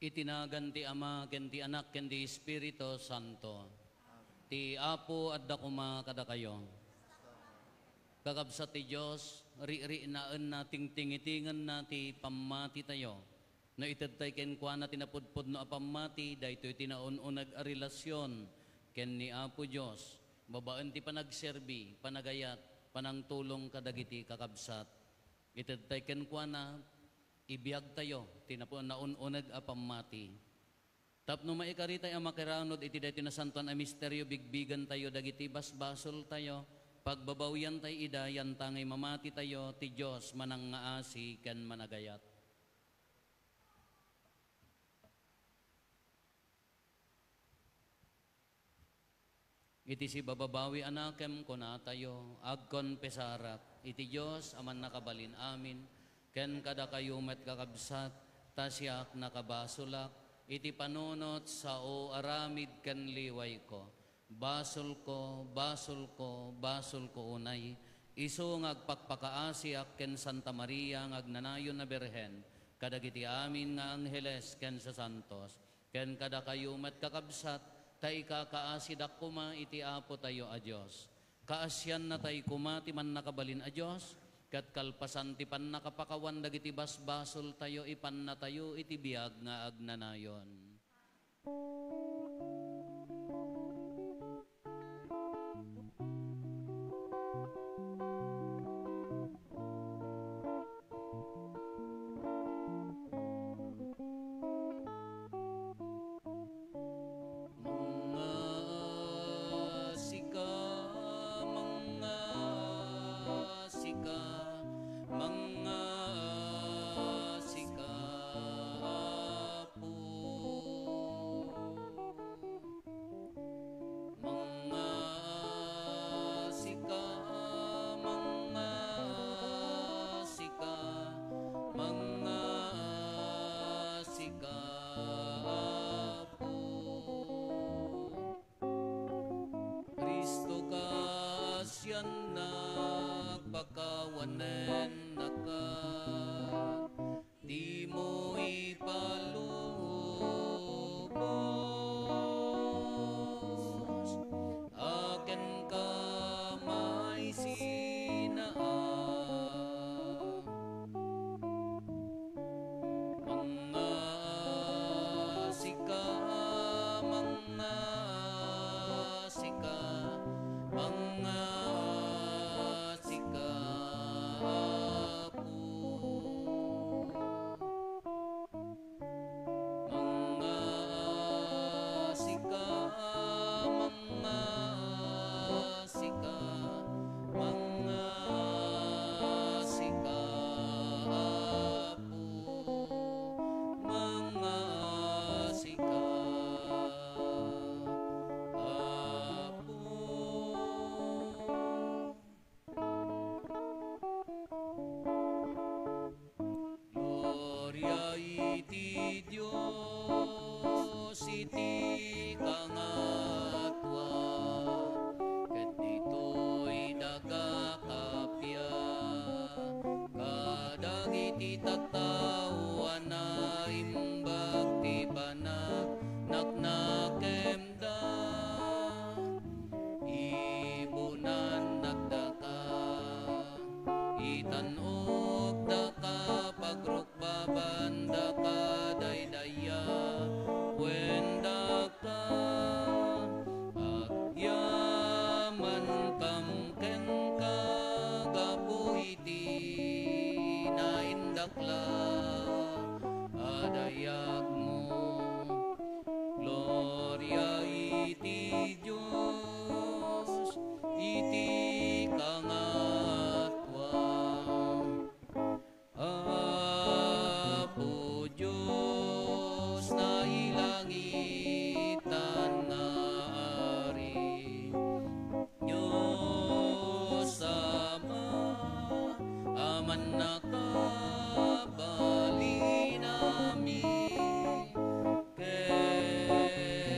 Itinagan ti Ama, ken ti Anak, ken ti Espiritu Santo. Ti Apo at dakuma kada kayo. Kakabsat ti Diyos, ri-naan na ting-tingitingan na ti pamati tayo. Na itadtay ken kwa na tinapudpod no apamati, dahito tinaununag a relasyon ken ni Apo Diyos. Babaan ti panagserbi, panagayat, panangtulong kadagiti kakabsat. Itadtay ken kwa na ibiyag tayo, naununag a pamati. Tapno maikaritay ang makiranod, iti dahito na santuan a misteryo, bigbigan tayo, dagiti basbasol tayo, pagbabawyan tayo ida, yan tangay mamati tayo, ti Diyos manang ngaasi ken managayat. Iti si bababawi anakem kuna tayo, agkon pesarak, iti Diyos aman nakabalin amin, ken kada kayo met kakabsat, tasyak nakabasulak, iti panunot sa o aramid ken liway ko. Basol ko, basol ko, basol ko unay, iso ngagpakpakaasiak ken Santa Maria ngagnanayon na Berhen, kadagiti amin nga angheles ken sa santos, ken kada kayo met kakabsat, tay kakaasidak kuma iti Apo tayo a Diyos. Kaasyan na tay kuma ti man nakabalin a Diyos, kat kalpasan ti pan nakapakawan dagiti basbasol tayo ipan na tayo iti biag nga agnanayon. Pagkawanen naka di mo ipalubos aken ka may sinaan mga sika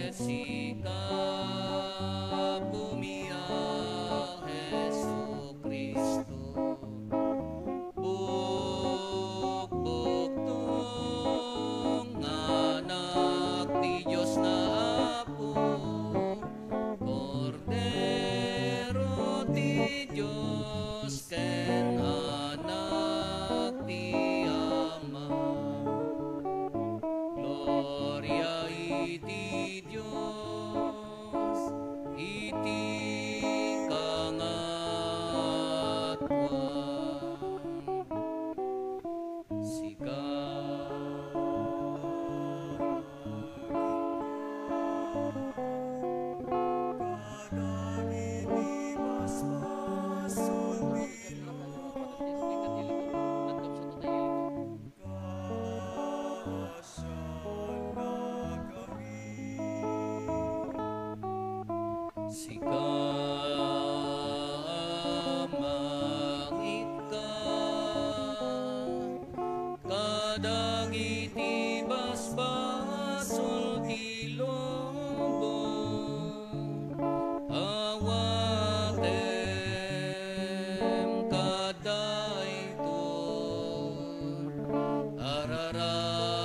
Sika bumiyahe iti Diyos, iti kangatwan, sika kadagiti basbasul ti lobo, awatem kadayto, arararaw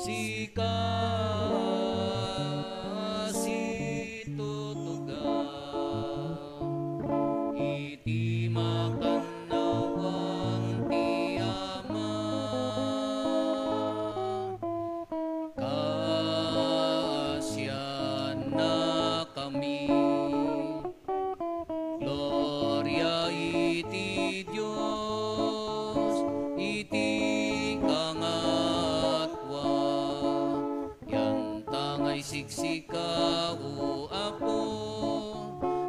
sika situtuga iti makanawang ti Ama, kaasyan na kami. Gloria iti Diyos, iti kangatwa, yan tangay siksika o Apo,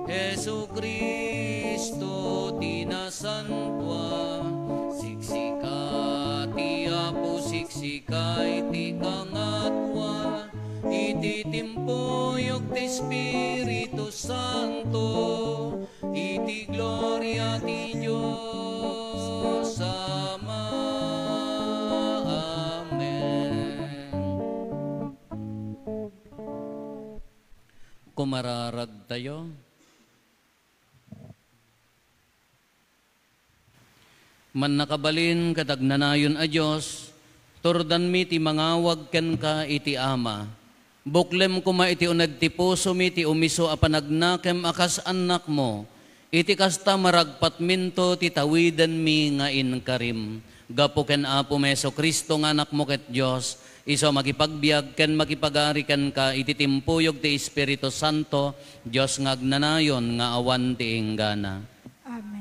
Jesu Kristo tinasantwa, siksika ti Apo, siksika iti kangatwa, iti timpuyog ti Espiritu Santo, iti gloria ti Diyos Ama. Amen. Kumararag tayo. Man nakabalin katagnanayon a Diyos, tordan mi ti mangawag ken ka iti Ama. Buklem kuma iti unag ti puso mi ti umiso a panagnakem akas anak mo. Iti kasta maragpat minto ti tawiden mi nga inkarim. Gapo ken Apo Meso Kristo nga anak mo ket Diyos, iso makipagbiag ken makipagari ken ka iti timpuyog ti Espiritu Santo, Diyos nga agnanayon nga awan ti inggana. Amen.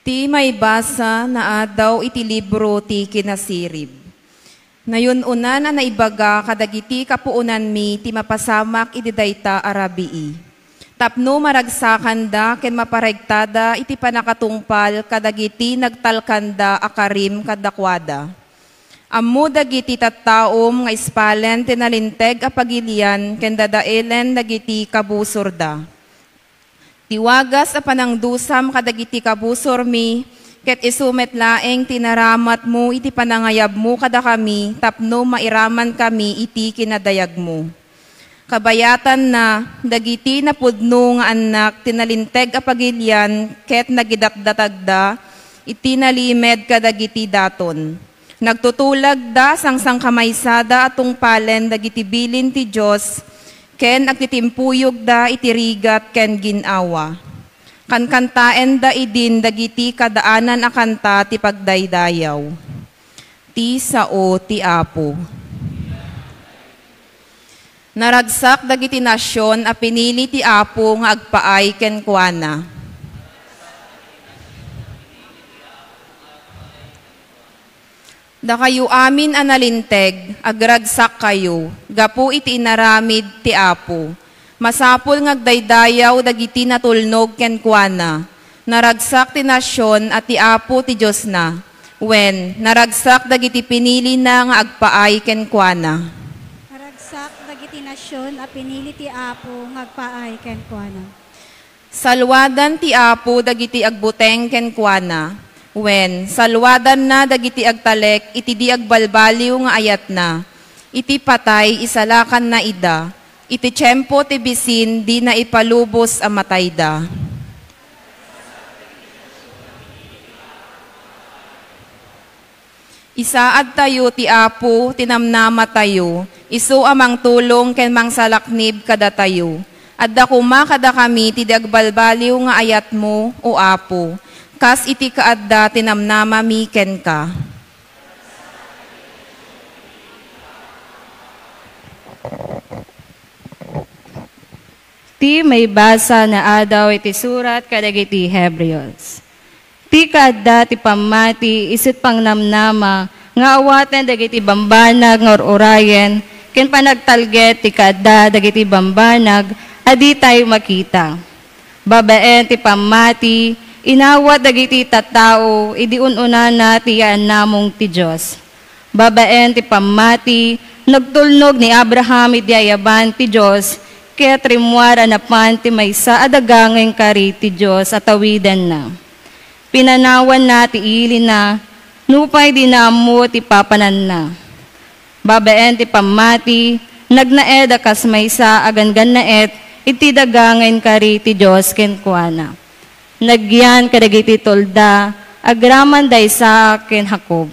Ti may basa na adaw iti libro ti kinasirib. Nayon una na naibaga kadagiti kapuunan mi ti mapasamak iti dayta arabii. Tapno maragsakanda ken maparegtada iti panakatungpal kadagiti nagtalkanda akarim kadakwada. Ammo dagiti tattaom nga ispalen tinalinteg a pagilian ken dadaelen dagiti kabusorda. Tiwagas a panangdusam kadagiti kabusor mi, ket isumet laeng tinaramat mo iti panangayab mo kada kami, tapno mairaman kami iti kinadayag mo. Kabayatan na, dagiti napudno nga anak, tinalinteg a pagilian, ket nagidakdatagda, iti nalimed kadagiti daton. Nagtutulag da sang kamaysada atong palen dagiti bilin ti Diyos, ken agtitimpuyog da itirigat ken ginawa. Kankantaen da idin dagiti kadaanan a kanta ti pagdaydayaw. Ti sao ti Apo. Naragsak dagiti nasyon a pinili ti Apo nga agpaay ken kuana. Da kayo amin analinteg, agragsak kayo, gapu iti inaramid ti Apo. Masapul ngagdaydayaw dagiti natulnog ken kuana. Naragsak ti nasyon at ti Apo ti Diyos na. Wen, naragsak dagiti pinili na nga agpaay ken kuana. Naragsak dagiti nasyon a pinili ti Apo ngagpaay ken kuana. Salwadan ti Apo dagiti agbuteng ken kuana. Wen, salwadan na dagiti agtalek, iti di agbalbaliw nga ayat na. Iti patay, isalakan na ida. Iti tiyempo ti bisin, di na ipalubos ang matay da. Isaad tayo ti Apo, tinamnama tayo. Isu amang tulong ken mang salaknib kada tayo. Adda kuma kada kami ti agbalbaliw nga ayat mo, o Apo. Kas iti kaadda tinamnama mi ken ka. Ti may basa na adaw iti surat kadagiti Hebreos. Ti kaadda ti pamati isit pang namnama nga awaten dagiti bambanag nga orayen ken panagtalget ti kaadda dagiti bambanag adi tayo makita. Babaen ti pamati inawat dagiti tattao idi ununana ti yaan namong ti Dios. Babaen ti pamati nagtulnog ni Abraham idi ayaban ti Dios kaya trimwara na pan ti maysa adagangeng kari ti Diyos at awidan na. Pinanawan na ti ili na, nupay dinamo ti papanan na. Babaen ti pamati, nagnaed akas maysa agangan naet, iti dagangeng kari ti Diyos kenkwana. Nagyan kadagiti tolda, agraman day sa ken Jacob.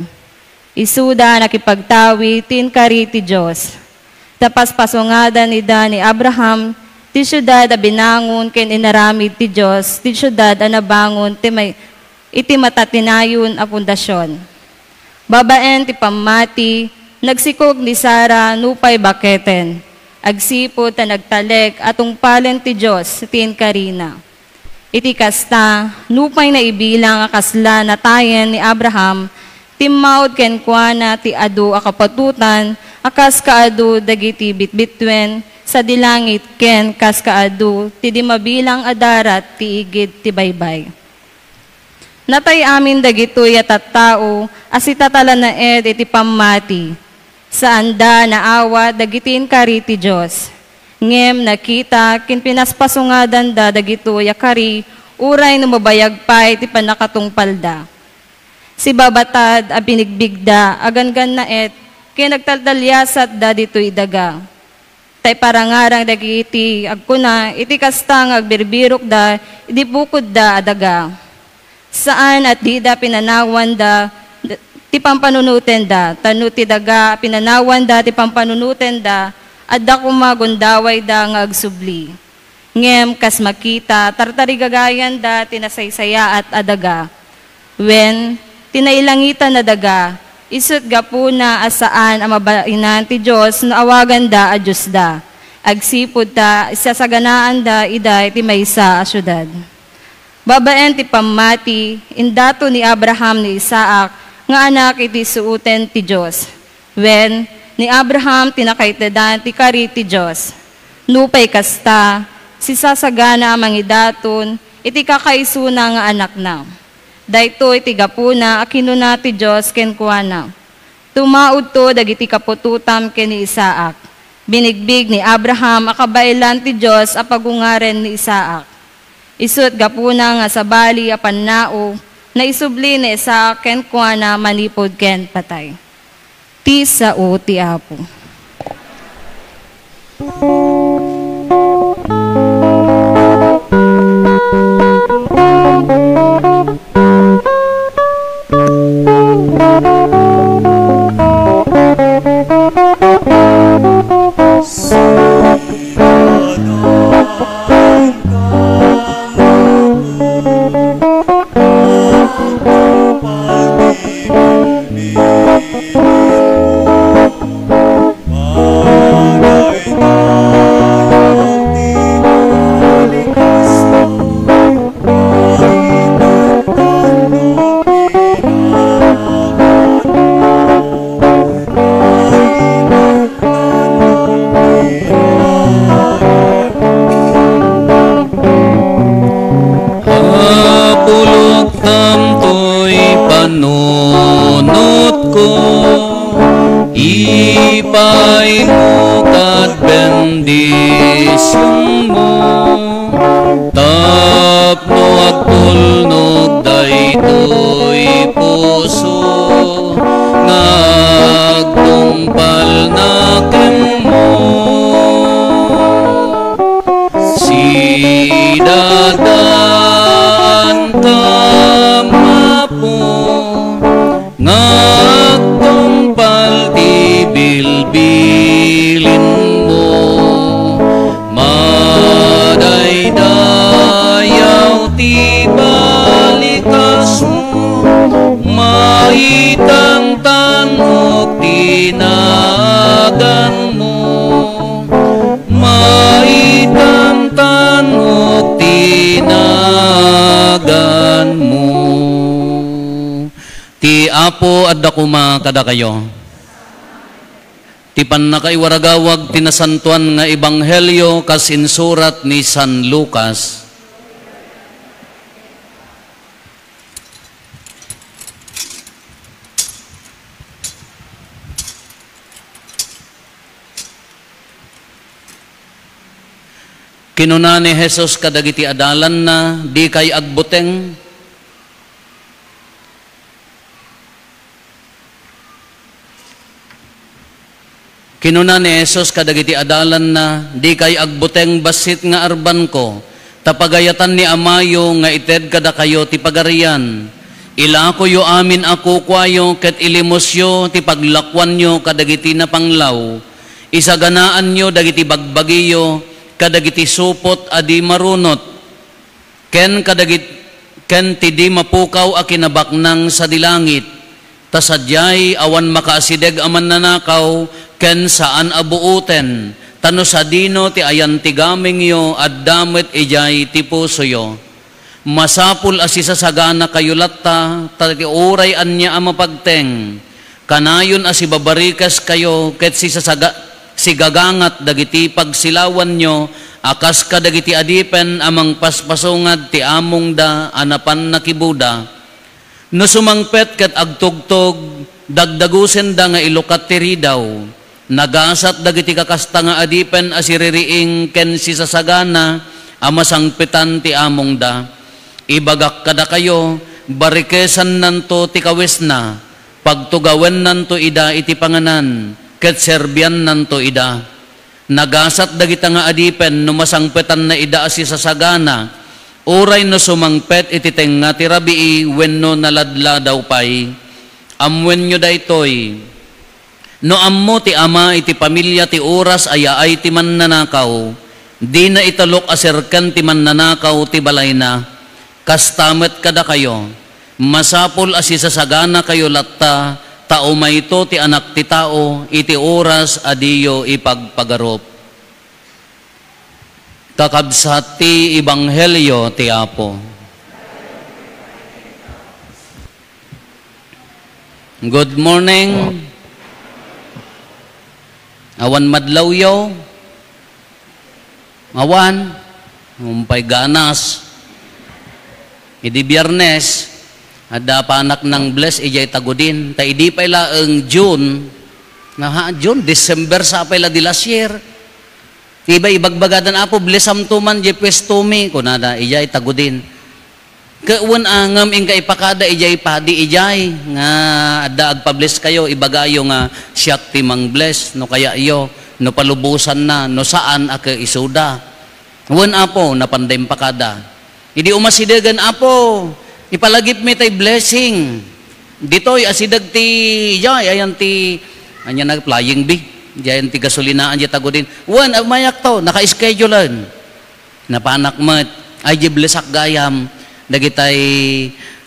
Isuda nakipagtawi tin kari ti Diyos. Tapas pasungadan ni Abraham, ti syudad a binangon ken inaramid ti Dios, ti syudad a nabangon iti matatinayon a pundasyon. Babaen ti pamati, nagsikog ni Sara nupay baketen. Agsipod ta nagtalek atong palen ti Dios tin karina. Iti kasta, nupay na ibilang a kasla na tayen ni Abraham, timmaod ken kuana ti adu a kapatutan, akas kaadu dagiti bitbitwen sa dilangit ken kas kaadu ti di mabilang adarat ti igid ti baybay. Natay amin dagitoy at tattao asitatala na ed iti pamati sa anda na awa dagitin kari ti Dios. Ngem nakita ken pinaspasungadan da dagitoy kari uray no mabayag pay ti panakatungpalda. Si babatad a binigbigda agangan na et kaya nagtaldalyasat da dito'y daga. Tay parangarang dagiti agkuna, iti kastang agbirbirok da, iti bukod da adaga. Saan at di da pinanawan da, ti pampanunuten da, tanu ti daga, pinanawan da, ti pampanunuten da, adda kumagundaway da nga agsubli. Ngem kas makita, tartarigagayan da, tinasaysaya at adaga. When, tinailangitan na daga, isut gapuna asaan ang mabainan ti Diyos na awagan da a Diyos da. Agsipod ta, isasaganaan da iday ti maysa a syudad. Babaen ti pamati, indato ni Abraham ni Isaac, nga anak iti suuten ti Diyos. When, ni Abraham tinakaitedan ti kari ti Diyos. Nupay kasta, si sasagana mangidaton, iti kakaisuna nga anak na. Daytoy ti gapuna akinuna ti Dios ken kuana. Tumaud to dagiti kapututam ken ni Isaac. Binigbig ni Abraham akabailan ti Dios a pagungaren ni Isaac. Isut gapuna nga sabali a pannao na isubli ni Isaac ken kuana manipod ken patay. Ti sao ti Apo. Ipay mo kat bendisyon mo, tapno agtulnog daytoy puso ngagtungpal na kemo sidadan kamapo ngagtungpal ti bilbilin mo madaydayaw ti balikas mo maitang tangok tinagan mo maitang tangok tinagan mo ti Apo adda kuma kada kayo ti pannakaiwaragawag tinasantuan nga ebanghelyo kas insurat ni San Lucas. Kinuna ni Jesus kadagiti adalan na di kay agbuteng Kinuna ni Jesus kadagiti adalan na di kay agbuteng basit nga arban ko tapagayatan ni Amayo nga ited kada kayo ti pagarian ila ko yo amin ako kwayo ket ilimosyo ti paglakwan yo kadagiti na panglaw isaganaan nyo dagiti bagbagiyo kadagiti supot adi marunot ken ti di mapukaw a kinabaknang sa dilangit tasadyay awan makaasideg aman nanakaw ken saan abuuten tano sa dino ti ayan ti gaming yo at damit ijay ti puso yo masapul asi sasagana kayo latta tati oray anya a mapagteng kanayon asi babarikas kayo ket si gagangat dagiti pagsilawan nyo akas ka dagiti adipen amang paspasungad ti among da anapan nakibuda no sumangpet ket agtugtog dagdagusen da nga ilukat ti ridaw nagasat dagiti kakasta nga adipen asiririing ken si sasagana amasangpetan ti among da ibagak kada kayo barikesan nanto ti kawes na pagtugawen nanto ida iti panganan ket serbian nanto ida nagasat dagita nga adipen no masangpetan na ida asi sasagana oray no sumangpet iti tenga ti rabii wenno naladla daw pay amwen nyo daytoy no ammo ti ama iti pamilya ti oras ayaay ti mannanakaw di na italok aserkan ti mannanakaw ti balay na kastamet kada kayo masapol asi sasagana kayo latta tao mayto ti anak ti tao iti oras adiyo ipagpagarop. Kakabsat ti ebanghelyo ti Apo. Good morning. Awan madlaw yo. Awan. Umpay ganas. Idi Biyernes. Ada panak ng bless ijay tagudin ta idi pa ila ang June June December sa pa ila di last year iba ibagbagadan apo blessam tuman je pwestumi kunada ijay tagudin kawan angam ing kaipakada ijay padi ijay nga ada agpabless kayo ibagayo nga siyak timang bless no kaya iyo no palubusan na no saan aka isuda wan apo napandem pakada idi umasidegan apo ipalagip mi tay blessing. Ditoy asidag ti jay ayan ti anya na flying bee. Jayan ti gasolinaan di tagudin. Wan mayak to naka-schedulean. Napanak met ay di blesak gayam dagitay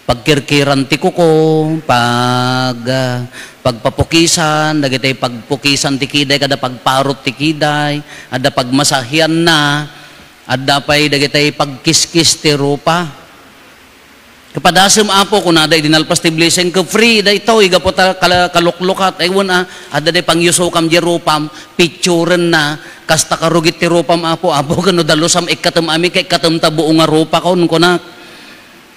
pagkirkiran ti kuko pagpapukisan dagitay pagpukisan ti kiday kada pagparot ti kiday ada pagmasahian na ada pay dagitay pagkiskis ti rupa. Kapadasem apo kunada idinalpas ti blessing ka free da ito igapo kaluklukat ay wala ada day pangyusokam di rupam picturen na kasta karugit ti rupam apo kano dalusam ikatem ami kay katem tabo nga rupa kon kunak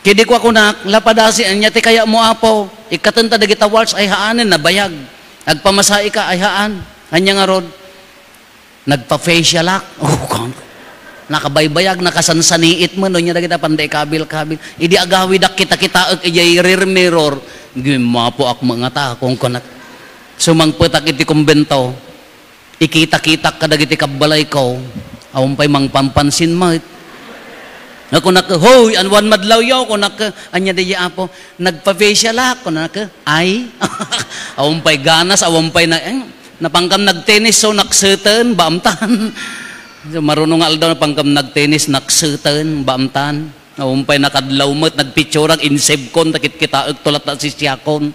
kidi ko kunak lapadasi anya ti kaya mo apo ikatem ta dagita wals ay haanen na bayag agpamasai ka ay haan anya nga rod nagpa-facial nakabaybayag nakasansaniit mo no nya dagita panday kabil idi agawi dak kita ijay rear mirror Gimapo ak mga ta, kung kunak. Sumangpetak iti kumbento, ikita-kita kadagiti kabalay ko, awang pa'y mangpampansin mo. Ako hoy, anwan madlaw yaw, anya di apo, nagpa-facial ako, ay, awang pa'y ganas, awang pa'y napangkam nagtenis, so nakseten, baamtan. So, marunong aldaw na pangkam nagtenis, nakseten, baamtan. Awang pa'y nakadlaw mo't, nagpicturag, insebkon, takit kita, tulat na si siyakon.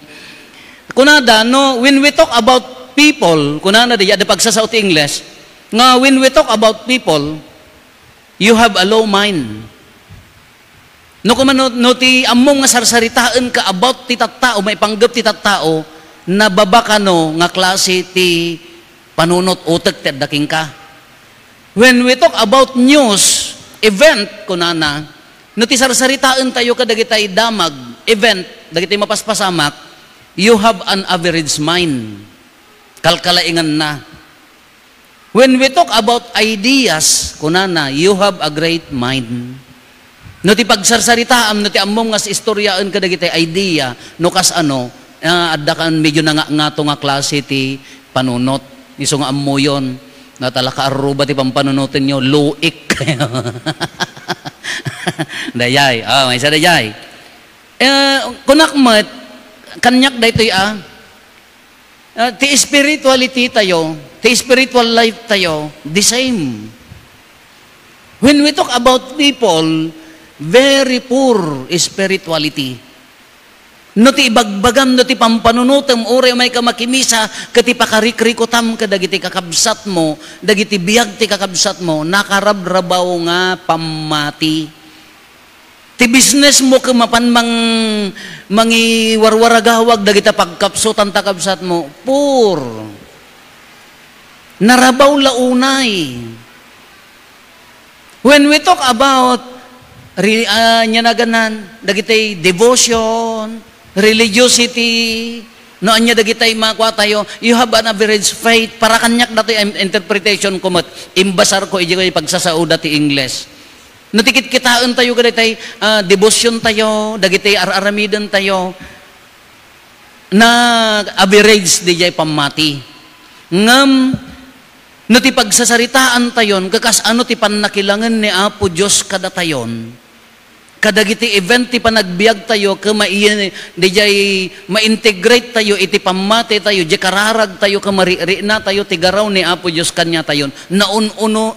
Kunada, no, when we talk about people, kunada di, ada pagsasaw ti English, nga when we talk about people, you have a low mind. No kumano no ti among nga sarsaritaan ka about ti tattao, may panggap ti tattao, nababa ka no nga klase ti panunot utek ti daking ka. When we talk about news, event, kunana, no ti sarsaritaan tayo kadagitay damag, event, dagitay mapaspasamak, you have an average mind. Kalkalaingan na. When we talk about ideas, kunana, you have a great mind. No ti pagsarsaritaan, no ti among nga istoryaan kadagitay idea, no kas ano, adda kan medyo nga nga klase ti panunot. Iso nga ammo yon, natalaka aruba ti pampanunutin nyo, luik kayo. Dayay, may isa dayay. Kunakmat, kanyak daytoy ti spirituality tayo, ti spiritual life tayo, the same. When we talk about people, very poor spirituality. No ti ibagbagam, no ti pampanunutam, ore may kamakimisa, kati pakarikrikutam ka, dagiti kakabsat mo, dagiti biyag ti kakabsat mo, nakarabrabaw nga pamati. Ti business mo kamapan mangi warwaragawag, dagita pagkapsutan takabsat mo, poor. Narabaw launay. When we talk about nya naganan, dagitay devotion, religiosity, no anya dagitay makwa tayo, you have an average faith, para kanyak dati interpretation ko mat, imbasar ko iji pagsasauda ti English. No tikit kitaan tayo kadagitay devotion tayo, dagitay araramidan tayo, na average di jay pamati. Ngam, no ti pagsasaritaan tayon, kakas ano ti pannakilangan ni Apo Diyos kada tayon, kadagiti event ti panagbiag tayo, di jay ma-integrate tayo, iti pamate tayo, di kararag tayo, kamariri na tayo, ti garaw ni Apo Diyos kanya tayon,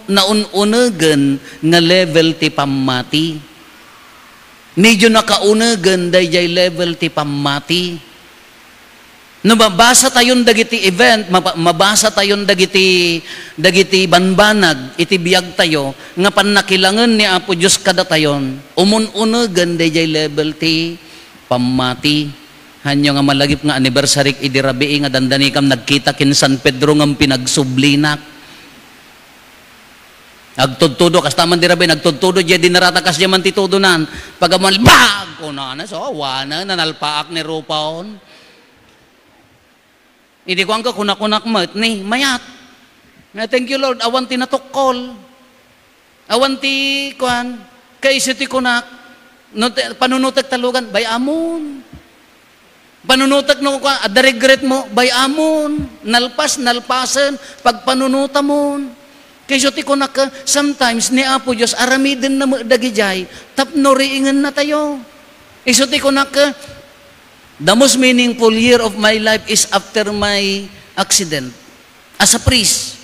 naununagan nga level ti pamati. Medyo nakaunagan, di jay level ti pamati. No, mabasa tayon dagiti event, mabasa tayon dagiti banbanag, iti biyag tayo, nga pannakilangan ni Apo Diyos kada tayon, umununagan dayjay level ti pamati. Hanyo nga malagip nga anniversary idirabi nga dandanikam nagkita kin San Pedro nga pinagsublinak. Agtudtudo, kas taman dirabi, nagtudtudo, diya dinaratakas diya man titudunan, pagaman, bag! Kunana, so, wana, nanalpaak ni Rupaon. Hindi ko ang kakunak-kunak mat ni mayat. Thank you Lord, awan ti natukol. Awan ti kuan, kaisi ti kunak. Panunutak talugan, bay amon. Panunutak no kuan, ada regret mo, bay amon. Nalpasan, pag panunuta mo. Kaisi ti kunak, sometimes ni Apo Diyos, aramidin na dagijay, tapno riingan na tayo. Iso ti kunak, the most meaningful year of my life is after my accident. As a priest.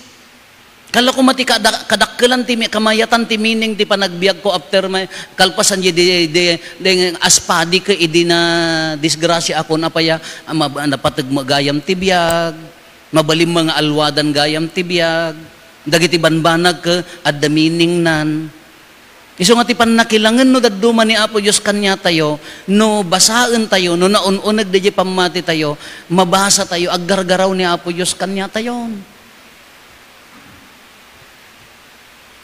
Kala ko mati kadakkelan ti kamayatan ti meaning ti panagbiag ko after my kalpasan di aspadi ka idi na disgrasya ako na paya napatag magayam ti biag, mabalim mga alwadan gayam ti biag, dagiti banbanag ka at the meaning nan. Iso nga ti pannakilangan no daduma ni Apo Diyos kanya tayo, no basaan tayo, no naununag di pamati tayo, mabasa tayo, aggargaraw ni Apo Diyos kanya tayo.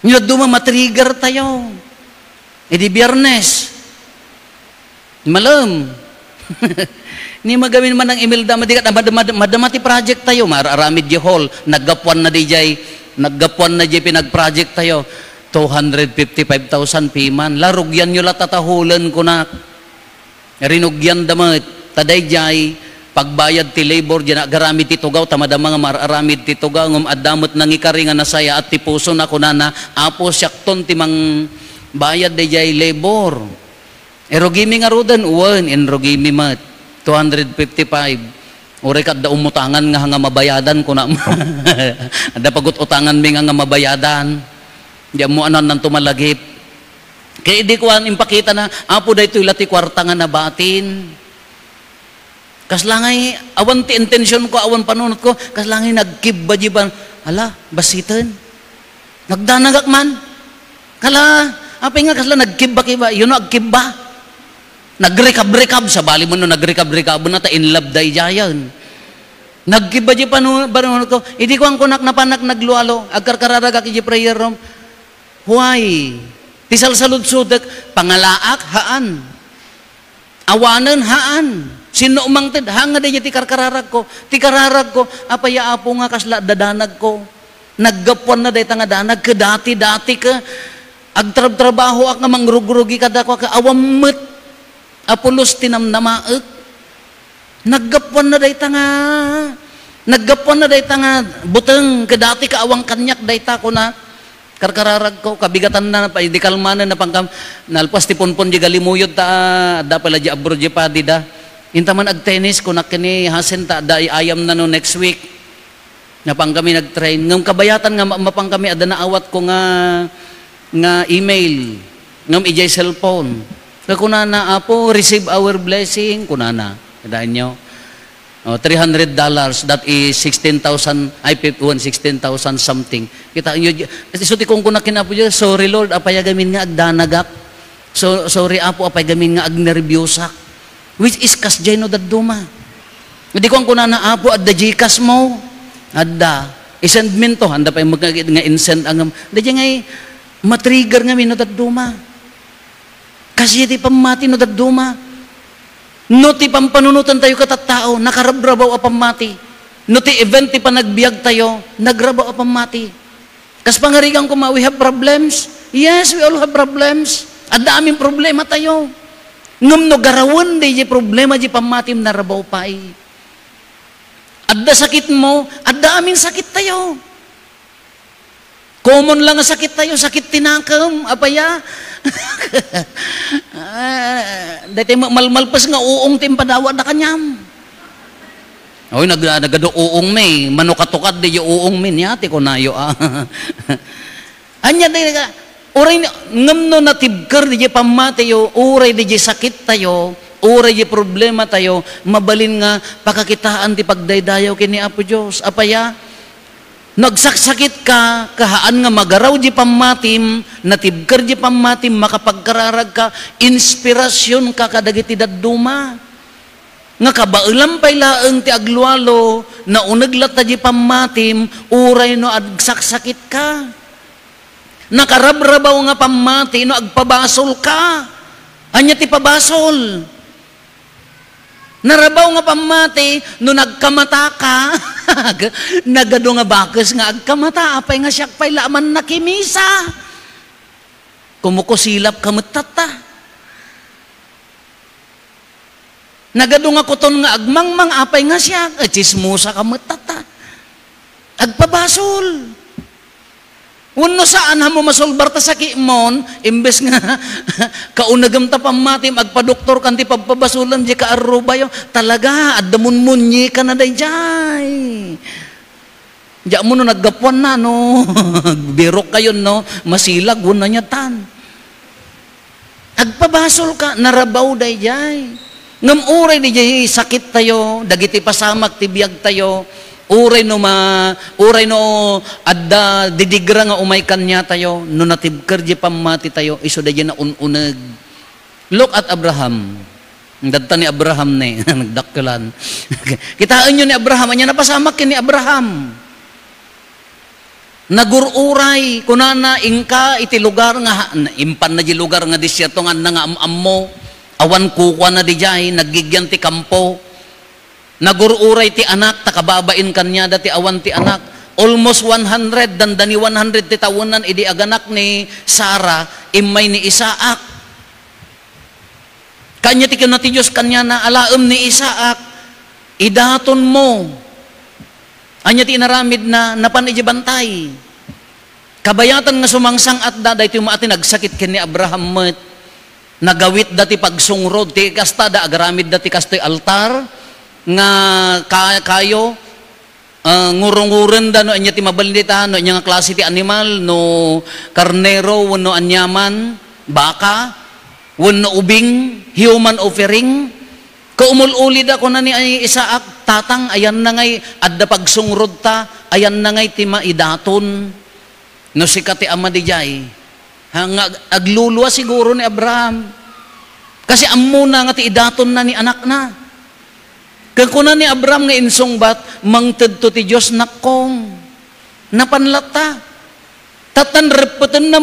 Nyo duma matrigger tayo. Di Biyernes. Malam. Ni magamin man ng Imelda, madamati project tayo, mararamid di hall, naggapuan na di pinag-project tayo. 255,000 piman. Larugyan nyo latatahulan ko na. Rinugyan damit. tadayjay pagbayad ti labor dyan agaramid ti tugaw tamada mga mararamid ti tugaw ngum addamot nang ikari nga nasaya at ti puso na kunana apo syakton ti mang bayad dayjay labor erogimi nga rudan uwan enrogimi mat 255 uri kadda umutangan nga mabayadan ko na ada pagut utangan mi nga mabayadan di mo anan nang tumalagip kaya di ko impakita na apo dayto ilati kwarta nga nabatin kaslangay awan ti intensyon ko awan panunot ko kaslangay nagkibba jiban hala basitan nagdanagak man kala apay nga kasla nagkibba-kibba yun nagkibba nagrekab-rekab sa bali mo no nagrekab-rekab na ta in love day jayan nagkibba ji panunot ko hindi ko ang kunak na panak naglualo agkarkararagak iji prayer room huway tisal saludsudek pangalaak haan awanan haan sino umangtid hanga day ti karkararag ko apaya apo nga kasla dadanag ko naggapuan na day tanga danag kedati-dati ka agtrab-trabaho ak nga mangrugrugi kada ko ka awammet apulos tinamnamaek naggapuan na day tanga buteng kedati ka awang kanyak day ta ko na karkararag ko kabigatan na pa di kalmanan na pangkam nalpas ti ponpon di galimuyod ta da pala di abro di pa di da intaman ag tennis kunak kini hasen ta da ayam na no next week na pang kami nagtrain ngam kabayatan nga mapang kami ada na awat ko nga email ngam ijay cellphone kunana apo receive our blessing kunana dahil nyo $300 that is 16,000 ay 16,000 something kita nyo isuti kong kunakin apo dyan sorry Lord apay gamin nga agdanagak sorry apo apay gamin nga agnerbyusak which is kasjay no daduma hindi ko ang kunana apo adda jikas mo adda isend min to handa pa yung nga insend ang dadya ngay matrigger nga min no daduma kasi di pamati no daduma no ti pampanunutan tayo katattao nakarabrabaw a pamati no ti event ti panagbiag tayo nagrabaw a pamati kas pangarigan ko we have problems yes we all have problems adda aming problema tayo ngam no garawan di problema di pamatim na rabaw pa adda sakit mo adda aming sakit tayo common lang nga sakit tayo sakit tinakam apaya dati malmalpas nga uong timpadawa da kanyam oy nagado uong may manukatukad di uong min yati ko nayo anya di ka uray ngamno natibker di pamatayo uray di sakit tayo uray di problema tayo mabalin nga pakakitaan ti pagdaydayaw kini Apo Dios apaya nagsaksakit ka kahaan nga magaraw di pamatim natibker di pamatim makapagkararag ka inspirasyon ka kadagiti dadduma nga kabailam pay laeng ti aglualo na uneglat ta di pamatim uray no agsaksakit ka nakarabrabaw nga pamati no agpabasol ka anya ti pabasol narabaw nga pamati no nagkamata ka nagado nga bakes nga agkamata apay nga siyak pay laman nakimisa kumukusilap kametata nagado nga kuton nga agmangmang apay nga siyak chismusa kametata agpabasol uno saan mo masolbar ta sakit mon imbes nga kaunagam ta pamatim agpadoktor kan ti pagpabasulan di ka arubayo talaga addamun munyi ka na dayjay diya mo no naggapuan na no birok kayo no masilag wala niya tan agpabasol ka narabaw dayjay ngam uray dayjay sakit tayo dagiti pasamak ti biag tayo uray no adda didigra nga umay kanya tayo no natibker di pamati tayo iso da na ununeg look at Abraham dadta ni Abraham ne nagdakkelan kitaan nyo ni Abraham anya napasamak ni Abraham nagururay kunana ingka iti lugar nga impan na di lugar nga disyerto nga nga ammo awan kukwa na di jay nagigyan ti kampo nagururay ti anak takababain kanya dati awan ti anak almost 100 dandani 100 ti tawunan idi aganak ni Sarah imay ni Isaac Kanya ti kinati Diyos kanya na alaem ni Isaac, idaton mo. Anya ti inaramid na napan ijibantay. Kabayatan nga sumangsang at daday ti maati nagsakit ken ni Abraham met. Nagawit dati pagsungrod ti kasta da agaramid dati kastoy altar nga kayo ngurunguren da no anya ti mabalita no anya nga klase ti animal no karnero wenno anyaman baka wenno ubing human offering kaumululi da ko na ni Isaac tatang ayan na ngay adda pagsungrod ta ayan na ngay ti maidaton no sikati ama di jay hanga agluluwa siguro ni Abraham kasi amuna nga ti idaton na ni anak na kaya kuna ni Abraham nga insungbat mangted to ti Diyos nakong napanlata tatan repeten na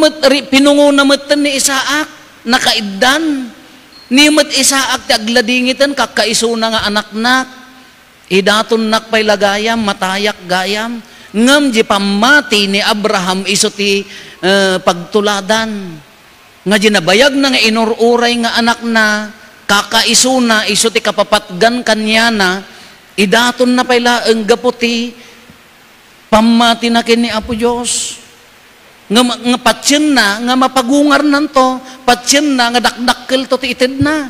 pinungo na matan ni Isaac nakaiddan ni mat Isaac ti agladingitan kakaiso na nga anak nak idaton nak pay lagayam matayak gayam ngam di pamati ni Abraham iso ti pagtuladan nga ginabayag na nga inururay nga anak na kakaiso na iso ti kapapatgan kanya na idaton na payla ang gaputi pamati na kini Apo Diyos nga patsyen na nga mapagungar nanto patsyen na nga dakdakkel to ti ited na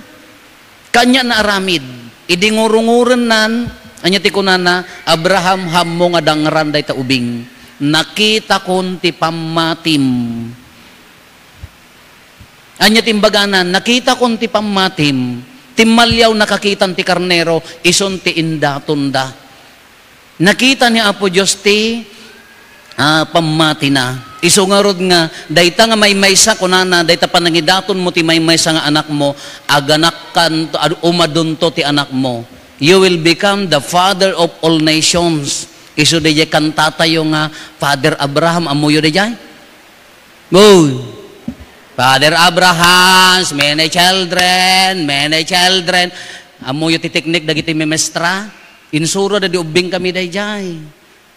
kanya na aramid idingurunguren nan anya ti kunana Abraham hammo nga dangran day ta ubing nakita kon ti pammatim anya timbaganan nakita kon ti pammatim timmalyaw nakakitan ti karnero ison ti indaton da nakita ni Apo Dios ti pammati na iso nga rod nga dayta nga may maysa kunana dayta panangidaton mo ti may maysa nga anak mo aganak kan umadunto ti anak mo you will become the father of all nations. Iso de jay kantata yung Father Abraham, amuyo de jay? Go! Father Abraham, many children. Amuyo ti teknik dagiti memestra. Insuro da di ubing kami de jay.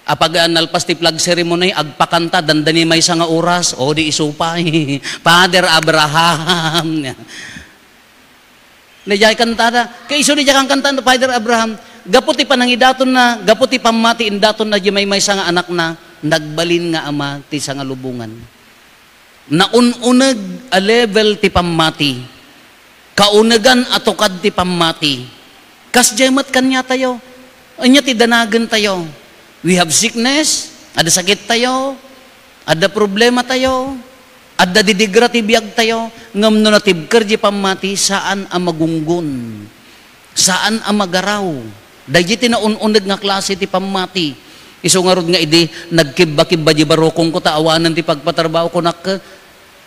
Apag nalpas ti flag ceremony, agpakanta, dandani may nga oras, o di isupay. Father Abraham. Najay kantada. Kaya iso di kang kantada, Father Abraham. Gaputi panangidaton na, gaputi pamati indaton na may nga anak na, nagbalin nga ama ti nga lubungan. Naununag a level ti pamati. Kaunagan atukad ti pamati. Kas jemat kanya tayo. Anya ti danagan tayo. We have sickness, ada sakit tayo, ada problema tayo, ada didigra ti biag tayo, ngam no natibker di pamati, saan ang magunggun? Saan ang magaraw? Dahil ti naununag nga klase ti pamati. Iso nga rod nga idi, nagkibba-kibba di barokong ko taawanan ti pagpatrabaho ko nak,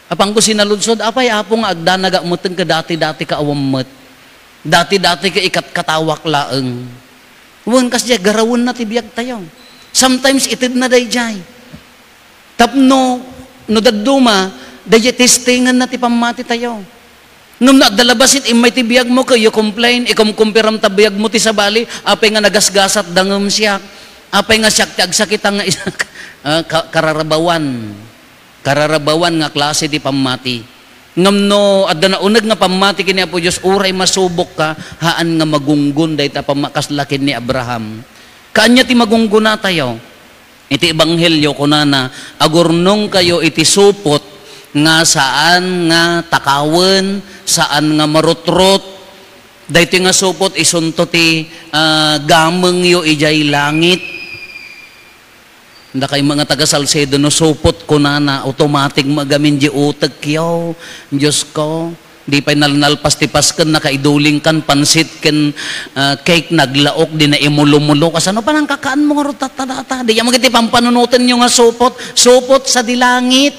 apang ko sinaludsod, apay apo nga agdanaga mutin ka dati-dati ka awammet. Dati-dati ka ikat katawak laeng. Huwag kas diya, garawon na ti biag tayo. Sometimes itid na day jay. Tapno, no daduma, day testingan na ti pamati tayo. Nung nadalabasit, imay ti biyag mo kayo complain, ikumkumpiram ta biyag mo ti sabali, apay nga nagasgasat dangam siya, apay nga siyak ti agsakitang nga kararabawan nga klase ti pamati. Ngam no, adda na unag nga pamati kini Apo Diyos, uray masubok ka, haan nga magunggun day ta pamakaslakin ni Abraham. Kanya ti magungguna tayo. Iti ebanghelyo kunana agurnong kayo iti supot nga saan nga takawen, saan nga marutrot. Daytoy nga supot isunto ti gameng yo ijay langit. Nda kay mga taga Salcedo no supot kunana automatic magamin di utek yo. Diyos ko, di pa nalnalpas ti pasken nakaiduling kan pansit ken cake naglaok di na imululo kasano pa nang kakaan mo nga rotatadata di yang magiti pampanunutan nyo nga supot sa dilangit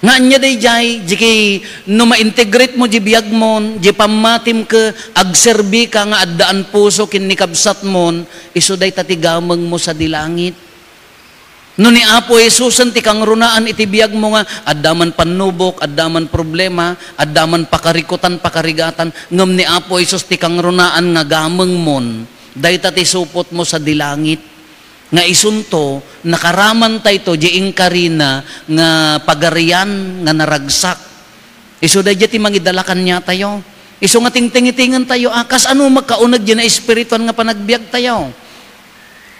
nga anya day jay jiki no ma-integrate mo di biyag mon di pamatim ka agserbi ka nga addaan puso kin ni kabsat mon iso day tatigameng mo sa dilangit. No ni Apo Jesus ti kang runaan iti biyag mo nga addaman panubok, addaman problema, addaman pakarikutan, pakarigatan, ngem ni Apo Jesus ti kang runaan nga gameng mon, dayta ti supot mo sa dilangit. Nga isunto, nakaraman tayo to, di ingkarina nga pagarian nga naragsak. Iso da ti mangidalakan niya tayo. Iso nga tingtingitingan tayo, kas ano magkaunag dyan na espirituan nga panagbiag tayo.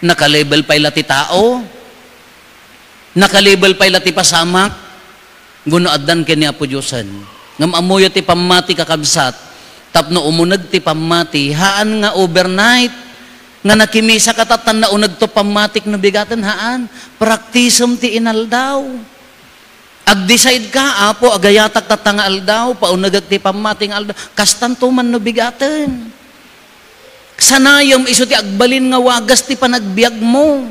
Nakalabel pa ila ti tao, nakalabel pa ila ti pasamak, gunoaddan kini Apo Diyosan. Ngam amuyo ti pamati kakabsat, tapno umunag ti pamati, haan nga overnight, nga nakimisa katatan na unag to pamatik na bigatan haan, praktisum ti inaldaw. Ag-decide ka, Apo, agayatak tatanga aldaw, paunagag ti pamating aldaw, kastanto man no bigatan. Sanayom iso ti agbalin nga wagas ti panagbiag mo.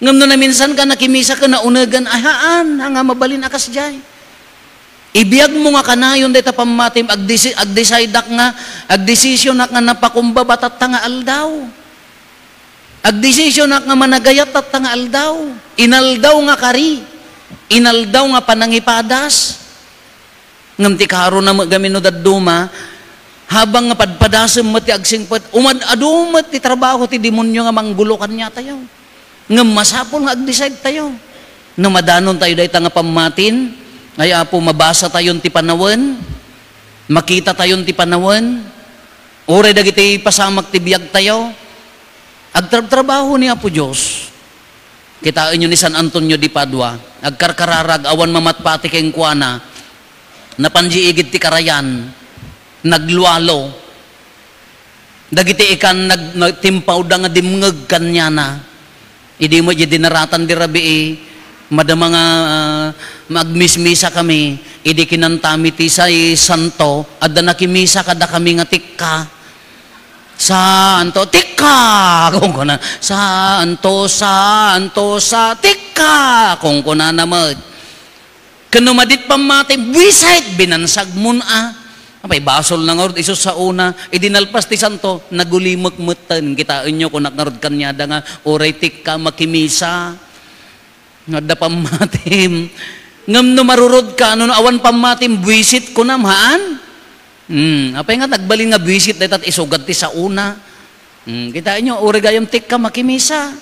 Ngam no na minsan ka nakimisa ka na unagan, ahaan, nga mabalin akas jay. Ibiyag mo nga kanayon dito pamatim, ag-decide nga, ag-desisyon nga napakumbaba tatanga aldaw. Ag-desisyon nga managayat tatanga aldaw. Inaldaw nga kari. Inaldaw nga panangipadas. Ngam ti karo na magamino daduma, habang nga padpadasem mo ti agsingpet, umad-adumat ti trabaho ti demonyo nga manggulukan niya tayo. Ngam masapol nga ag-decide tayo. No madanon tayo dahita nga pamatin, ay Apo, mabasa tayon ti panawen, makita tayon ti panawen, ore dagiti pasamak ti biyag tayo, agtrabaho ni Apo Diyos. Kitain nyo ni San Antonio di Padua, agkarkararag, awan mamatpati keng kuana, napanjiigid ti karayan, naglualo, dagiti ikan nagtimpaw da nga dimngeg kanyana, idi mo di dinaratan di rabi madama nga magmismisa kami, idi kinantami ti say santo, adda nakimisa kada kami nga tikka, santo tikka kung kuna santo sa tikka kung kuna naman kanumadit pamati bisit binansag muna apay basol na nga iso sa una idinalpas ti santo nagulimot-mutan kita inyo kung naknarod kanyada nga oray tikka makimisa nga da pamatim ngam no marurod ka no awan pamatim bisit ko namhaan. Apay nga nagbalin nga visit dahil at isugad ti sa una. Kita nyo, urigayam tik ka makimisa.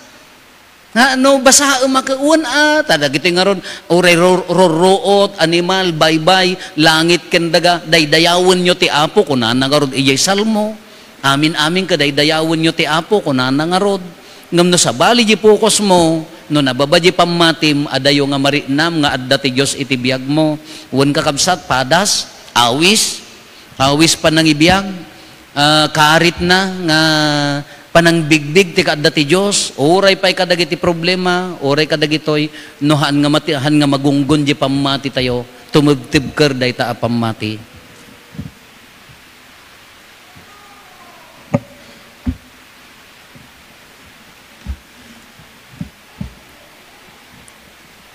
Nga no, basa makauan tada gito nga ron, uray roroot, animal, baybay, langit kendaga, daydayawan nyo ti Apo, kunan nga ron, iyay salmo. Amin-amin ka, daydayawan nyo ti Apo, kunan nga ron. Ngam no sa bali di focus mo, no nababadi pamatim, adayo nga marinam, nga adda ti Diyos itibiyag mo. Uwan kakabsat, padas, awis panangibiyag, karit na nga panangbigbig ti kadda ti Dios, oray pay kadagiti problema, oray kadagitoy no han nga magunggon di pamati tayo, tumugtibker dayta a pamati.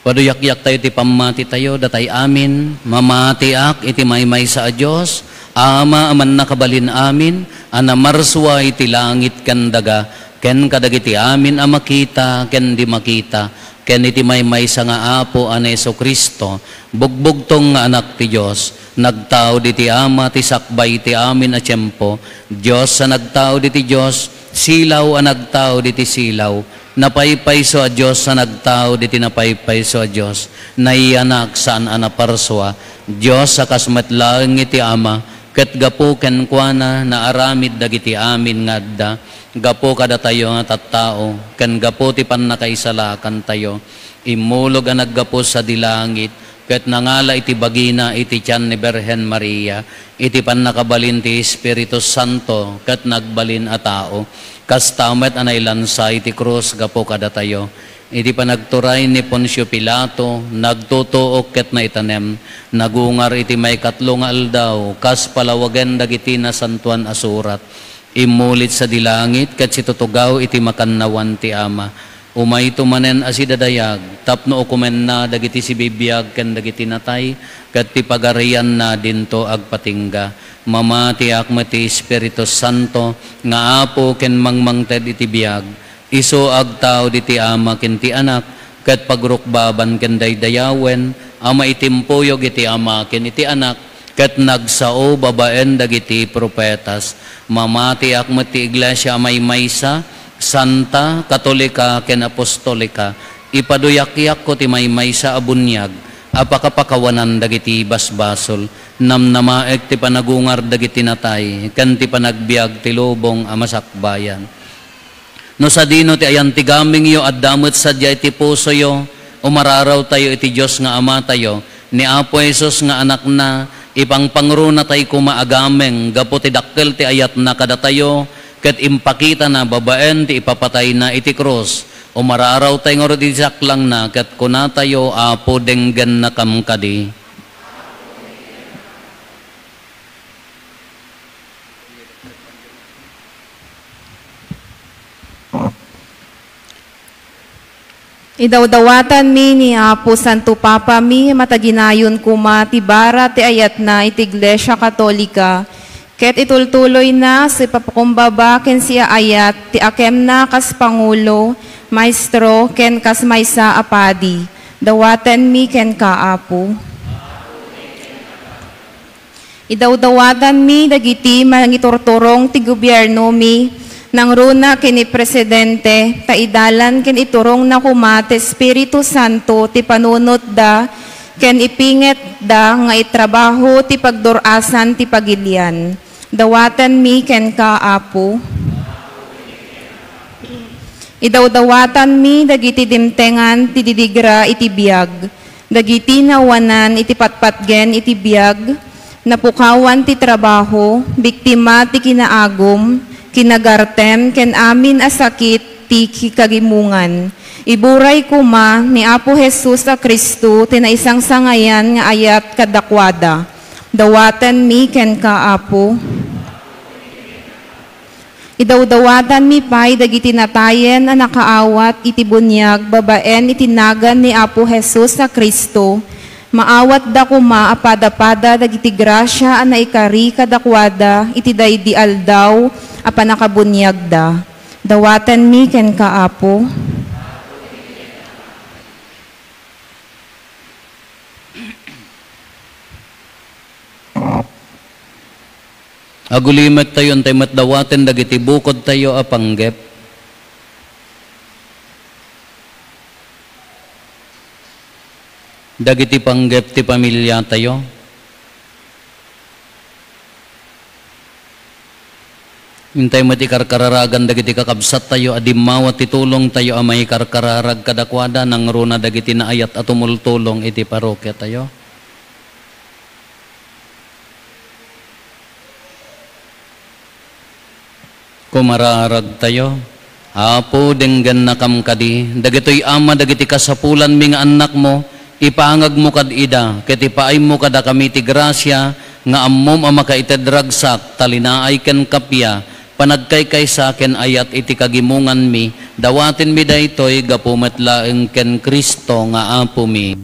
Paduyak-yak tayo ti pamati tayo, datay amin, mamatiak iti maymay sa Diyos, Ama aman nakabalin amin, anamarswa iti langit ken daga, ken kadagiti amin a makita, ken di makita, ken iti maymay sa nga Apo a Jesu-Kristo, bugbugtong nga anak ti Diyos, nagtao diti Ama ti sakbay ti amin a tiyempo, Diyos sa nagtao diti Diyos, silaw a nagtao diti silaw, napaypayso a Diyos sa nagtao diti napaypayso a Diyos, naianak saan a naparswa, Diyos sa kasmatlaeng iti Ama, ket gapo ken kuana na aramid dagiti amin nga adda, gapo kada tayo nga tattao, ken gapo ti pannakaisalakan tayo, imulog ang naggapo sa dilangit, ket nangala iti bagina iti tiyan ni Birhen Maria, iti pannakabalin ti Espiritu Santo, ket nagbalin a tao, kastamet anay lansa iti krus gapo kada tayo, iti panagturay ni Poncio Pilato, nagtutuok ket na itanem, nagungar iti may katlong aldaw, kas palawagen dagiti na santuan asurat, imulit sa dilangit, ket situtugaw iti makannawan ti Ama, umay tumanen asidadayag, tapno ukumen na dagiti si bibiyag ken dagiti natay, ket ti pagarian na dinto agpatingga, mamati akmet ti Espiritu Santo, nga Apo ken mangmangted iti biyag, iso agtao diti Ama ken ti Anak, ket pagrukbaban ken daydayawen, ama itimpuyog iti Ama ken iti Anak, ket nagsao babaen dagiti propetas, mamati akmet ti Iglesia may maysa, santa, katolika ken apostolika, ipaduyak-yak ko ti may maysa a bunyag, apakapakawanan dagiti basbasol, namnamaek ti panagungar dagiti natay, kan ti panagbiag ti lubong amasakbayan. No sa dino ti ayan ti gaming yo at damot sadya iti puso yo, umararaw tayo iti Diyos nga Ama tayo, ni Apo Jesus nga anak na, ipang pangruna tayo kumaagameng, gapo ti dakkel ti ayat na kada tayo, ket impakita na babaen ti ipapatay na iti krus, umararaw tayo nga iti saklang na, ket kuna tayo Apo denggen na kamkadi. Idawdawatan mi ni Apo Santo Papa mi mataginayon kuma ti bara ti ayat na iti Iglesia Katolika, ket itultuloy na si papakumbaba ken siya ayat ti akem na kas Pangulo, Maestro ken kas maysa apadi. Dawaten mi ken ka Apo. Idawdawatan mi dagiti mangiturturong ti gobyerno mi, nang runa kini Presidente, taidalan ken iturong na kumate Espiritu Santo ti panunot da, ken ipinget da nga itrabaho ti pagdurasan ti pagilian. Dawaten mi ken ka Apo. Idawdawatan mi dagiti dimtengan ti didigra iti biag, dagiti nawanan iti patpatgen iti biag, napukawan ti trabaho, biktima ti kinaagom, kinagartem ken amin a sakit ti kagimungan. Iburay kuma ni Apo Jesus a Kristo tinaisang sangayan nga ayat kadakwada. Dawaten mi ken ka Apo. Idawdawatan mi pay dagiti natayen a nakaawat iti bunyag babaen itinagan ni Apo Jesus a Kristo. Maawat da kuma apada-pada dagiti grasya a naikari kadakwada iti daydi aldaw a panakabunyag da. Dawaten mi ken ka Apo. Agulimet tayo tayo matdawaten dagiti bukod tayo a panggep. Dagiti panggep ti pamilya tayo. Hintay mo ti karkararagan dagiti kakabsat tayo, adimawat ti tulong tayo amay karkararag kadakwada nang runa dagiti naayat at tumultulong iti parokya tayo. Kumararag tayo, Apo denggan na kamkadi, dagitoy ama dagiti kasapulan mi nga anak mo, ipangag mo kad ida, ket ipaay mo kada kami ti grasya, nga ammom ama kaitedragsak, talinaay ken kapya, panagkaykay sa akin ayat iti kagimungan mi, dawatin mi daytoy gapumet laeng ken Kristo nga Apo mi.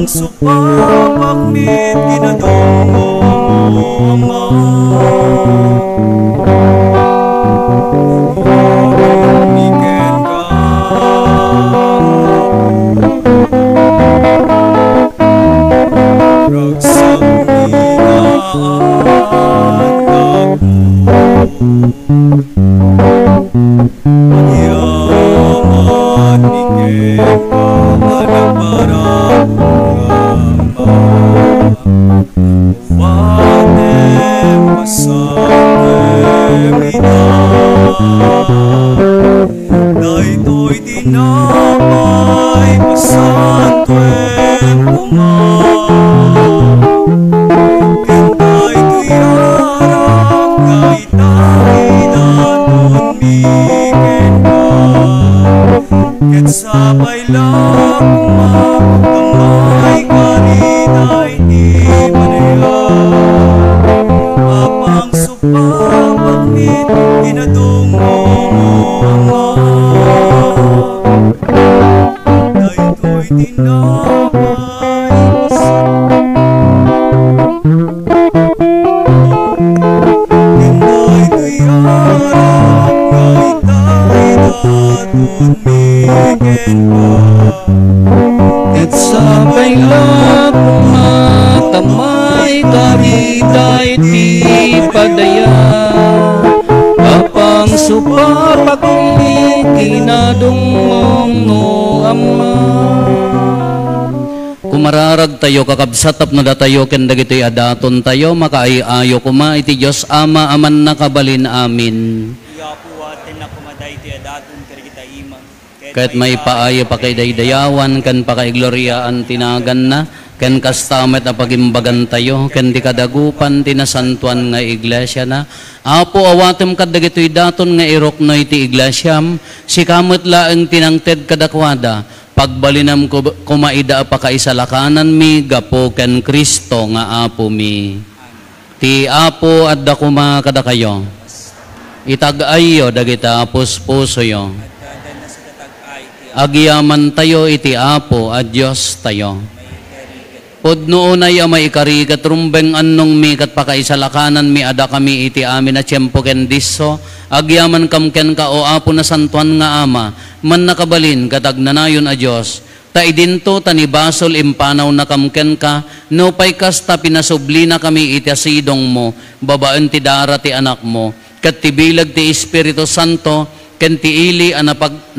Apang supapakmit ginadongo Ama. Iken ka ragsang hinaandag Yaman iken ka nagparang Vatem pasatem ina Daito'y dinamay pasantuem Kentay tuyarak Kaitangin aton miken ka Ket sabay lakma Kamay karinay di manayag Apang supapakmit ginadongo Ama. Daytoy dinamay Kenday tuyarak Kaitangin aton miken ka Ket sabay lakma tamay kariday ti padaya Apang supapakmit ginadongong no Ama. Kumararag tayo kakabsatap na datayo ken dagitoy adaton tayo makaiayo kuma iti Dios Ama aman nakabalin amin. Iapuwaten na kumaday ti adaton kita ima Kahit may paayo pa kay daydayawan kan pa kay gloryaan tinagan na ken kastamet a pagimbagan tayo ken di kadagupan tinasantuan nga iglesia na apo awatem kadagitoy daton nga iroknoy ti iglesyam si kamot laeng tinangted kadakwada pagbalinam ko kumaida pa kaisalakanan mi gapo ken Kristo nga apo mi ti apo adda kuma kada kayo itag-ayo dagita puspuso-yo agyaman tayo iti apo at Diyos tayo. Pudno unay amay ikari kat rumbeng annong mi kat pakaisalakanan mi ada kami iti amin na tiyempo ken disso agyaman kam ken ka o apo na santuan nga ama man nakabalin katag nanayon a Diyos ta idinto tanibasol impanaw na kam ken ka no pay kasta pinasubli na kami iti asidong mo babaen ti dara ti anak mo kat tibilag ti Espiritu Santo ken ti ili na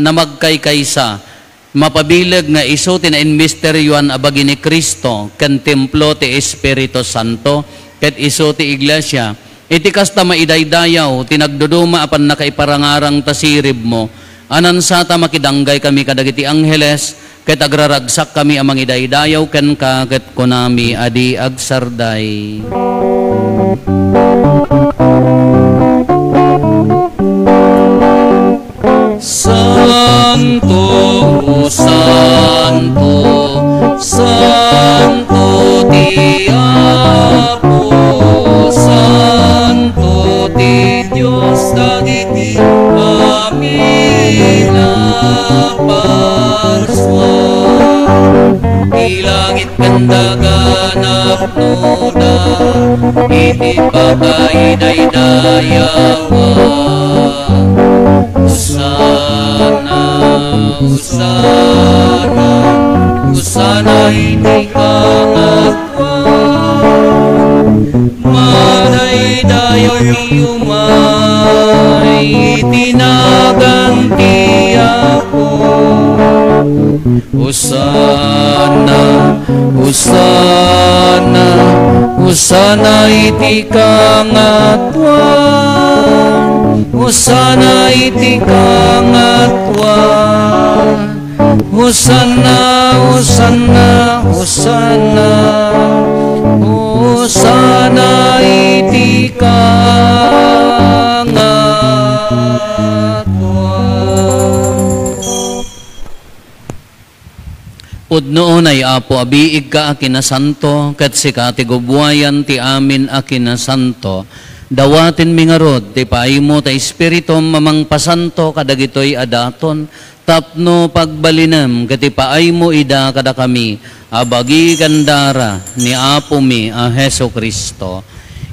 magkaykaysa mapabilag nga iso tina-inmisteryuan abagi ni Kristo ken templo ti Espiritu Santo ket iso ti iglesia iti kasta maidaydayaw tinagduduma apan nakaiparangarang tasirib mo anan sata makidanggay kami kadagiti angheles ket agraragsak kami amang idaydayaw ken ka ket kunami adi agsarday. Santo, Santo, Santo ti Apo, Santo ti Dios dagiti amin naparswan. Ilangit kandagan apnuda, iti pakaiday-dayawan. Usana, Usana, Usana ini kangatwan Madaydayo iyumay tinaganti ako Usana, Usana, Usana iti kangatwan Husana iti kangatwan Husana, Husana, Husana Husana iti kangatwan Pudno unay apo abiig ka akinasanto ket sikati gubwayan ti amin akinasanto dawatin mingarod ti paimo ta espiritu mamang pasanto kadagitoy adaton Tapno pagbalinem, katipaay mo ida kada kami, abagi kandara ni Apo mi a Heso Kristo.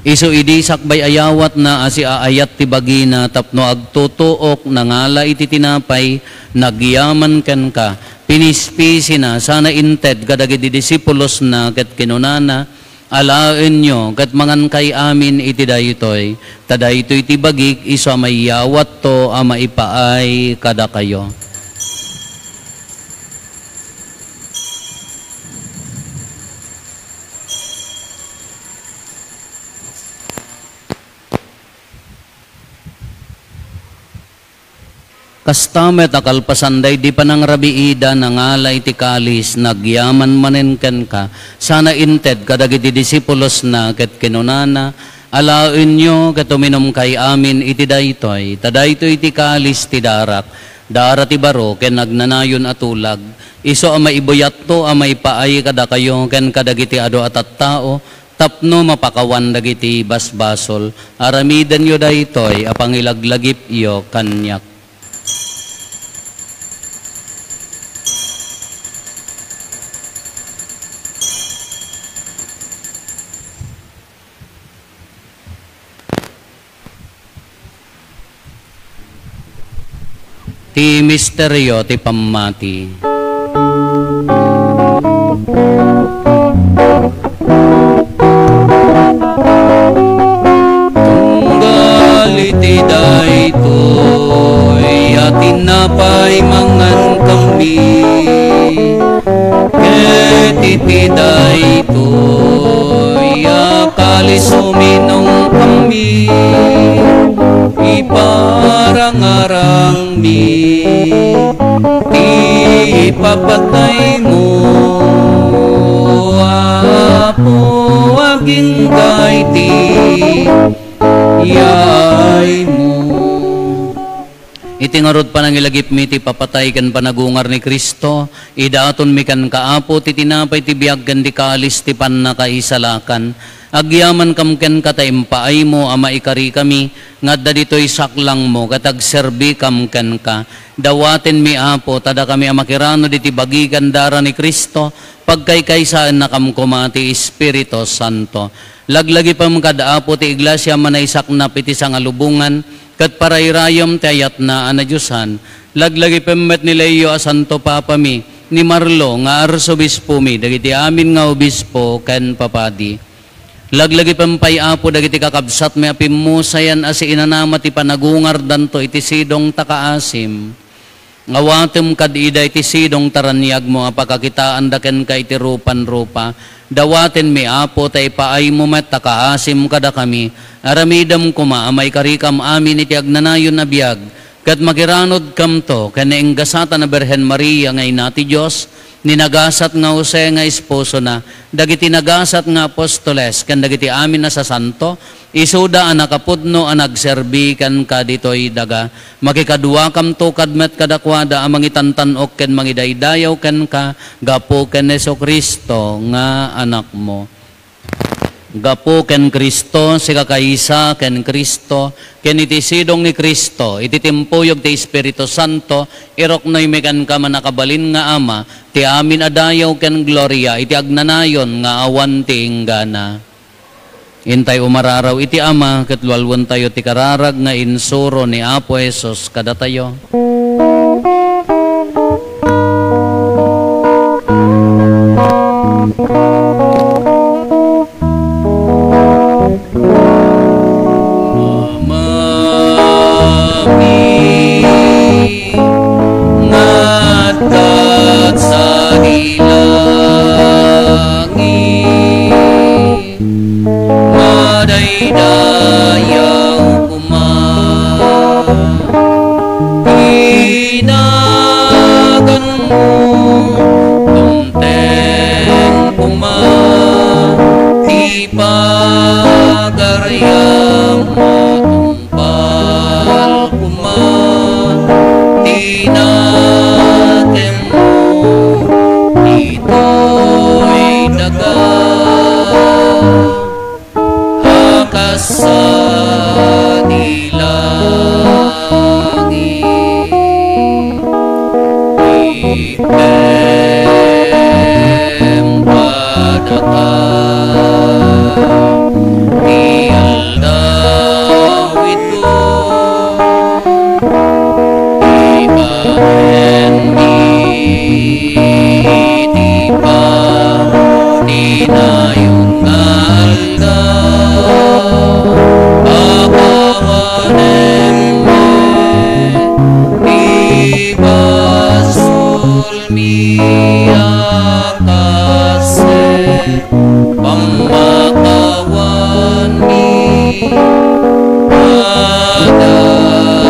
Isu idi sakbay ayawat na asi aayat ti bagina tapno agtutuok nangala iti tinapay nagyaman ken ka pinispisi na sana inted kadagiti disipulos na ket kinunana alaen nyo ket mangan kay amin iti daytoy tadaytoy ti bagik isu amayawat to a maipaay kada kayo. Kastamet akalpasanday di pa nang rabiida nangalay ti kalis nagyaman manenken ka sana inted kadagiti disipulos na ket kinunana alaen nyo ket uminom kay amin iti daytoy tadaytoy ti kalis ti darak ti baro ken nagnanayon atulag iso a maibuyat to a maipaay kada kayo ken kadagiti adu at tao tapno mapakawan dagiti basbasol aramiden yo daytoy a pangilaglagip yo kanyak. Ti misteryo ti pammati. Tunggal iti daytoy atin napay mangan kami ket iti daytoy akalis uminom kami iparang-arang mi ipapatay mo Apo aging kaiti yay mo. Itingarod pa nang ilagip mi ti papatay kan panagungar ni Kristo idaaton mi kan kaapo ti tinapay ti biag kan di kalis ti pannakaisalakan agyaman kamken kataimpaay mo ama ikari kami ngadda ditoy saklang mo katagserbi kamken ka dawaten mi Apo tada kami amakirano diti bagigan dara ni Kristo pagkaykaysaan na kamkuma ti Espiritu Santo laglagi pam kada Apo ti iglesia manaysak na piti sangalubungan kat parayrayom ti ayat na anadyusan laglagi pemmet ni Leo a Santo Papa mi ni Marlo nga arsobispo mi dagiti amin nga obispo ken papadi laglagi pampay Apo dagiti kakabsat may apimusayan asi inanama ti panagungar danto iti sidong takaasim. Ngawatem kadida iti sidong taranyag mo apakakitaan daken ka iti rupan-rupa. Dawaten mi Apo tay paay mo met takaasim kada kami. Aramidam kuma amay karikam amin iti agnanayon na biag. Kat magiranod kam to kanainggasata na Berhen Maria ngay nati Diyos. Ninagasat nga Jose nga esposo na, dagiti nagasat nga apostoles, kan dagiti amin na sa santo, isuda ang nakapudno ang nagserbi kan ka dito'y daga, makikadua kam to kadmet kadakwada ang mangitantanok ken mangidaydayaw ken ka, gapo ken Heso Kristo nga anak mo. Gapo ken Kristo, siga kaysa ken Kristo, ken iti sidong ni Kristo, iti timpuyog ti Espiritu Santo, irok noy mekan ka manakabalin nga ama, ti amin adayaw ken gloria, iti agnanayon nga awan ti inggana. Intay umararaw iti ama, ket lualwan tayo ti kararag nga insuro ni Apo Jesus kada tayo. Ngatat sa hilangit, madaydayaw kuma, hinagan mo, tunteng kuma, di pagaryang matumpal kuma, di natin item padaka ialdaw ito ibahen mi tipa tinayong aldaw pakawanem ibasul miyakase pamakawan mi adagiti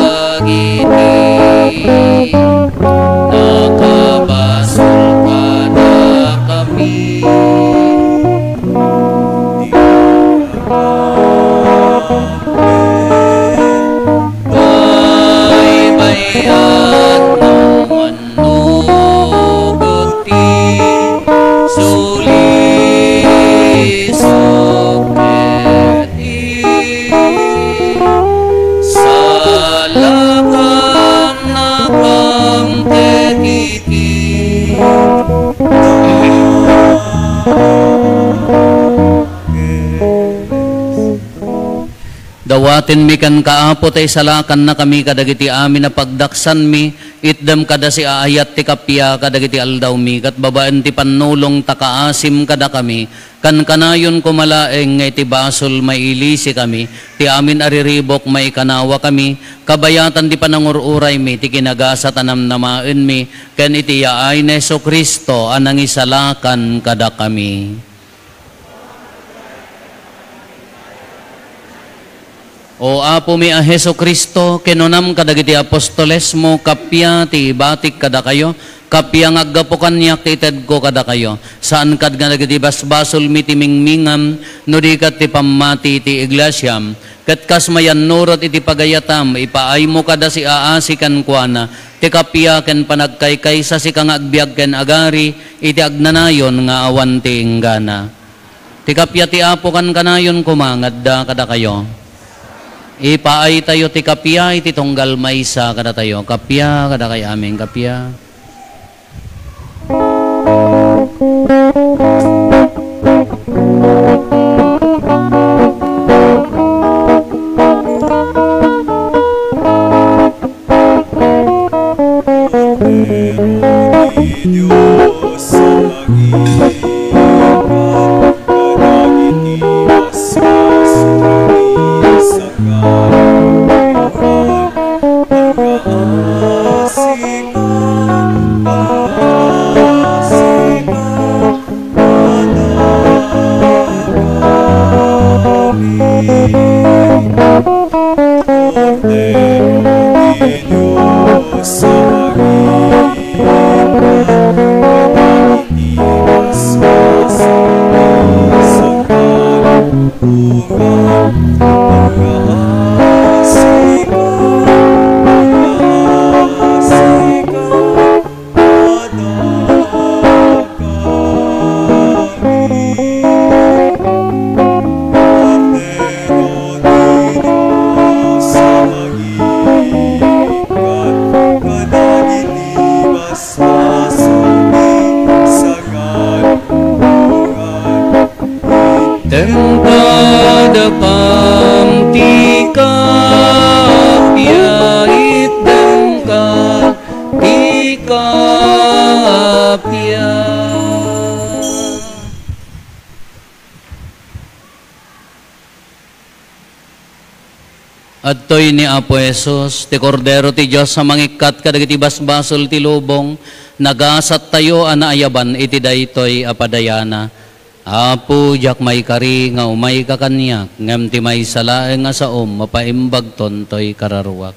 nakabasul kada kami baybayan ng manuguti sulisoketi salakam nakam tekiti dawatin mi kan kaapo tay salakan na kami kadagiti amin na pagdaksan mi itdem kada si aayat ti kapya kadagiti aldaw mi kat babaen ti pannulong takaasim kada kami kan kanayon kumalaeng nga iti basol mailisi kami ti amin ariribok may kanawa kami kabayatan ti panangururay mi ti kinagasa tanamnamaen mi ken iti yaay ni Jesucristo anang isalakan kada kami. O apo mi a Jesucristo, kinunam kadagiti apostoles mo, kapya ti batik kada kayo, kapya ngaggapo kanyak ti ited ko kada kayo. Saan kad kadagiti basbasol mi ti mingmingam, no di kat ti pamati ti iglesyam. Kat kas mayan nurot iti pagayatam, ipaay mo kada si aasi kan kuana, ti kapya ken panagkaykay sa si kang agbiag ken agari, iti agnanayon nga awan ti inggana. Ti kapya ti apo kan kanayon kumangad da kada kayo. Ipaay tayo ti kapya, iti tunggal maysa kada tayo. Kapya, kada kay aming kapya. Diyos sa langit, kadagiti aswasuri sa Tempadakam ti kapya itdem ka ti kapya. Adtoy ni Apo Jesus, ti kordero ti Diyos sa mangikat kadagiti basbasol ti lubong, nagasat tayo anaayaban iti daytoy apadayana. Apo jak may kari nga umay kakanyak, ngem ti may salae nga saom, mapaimbag tontoy kararuak.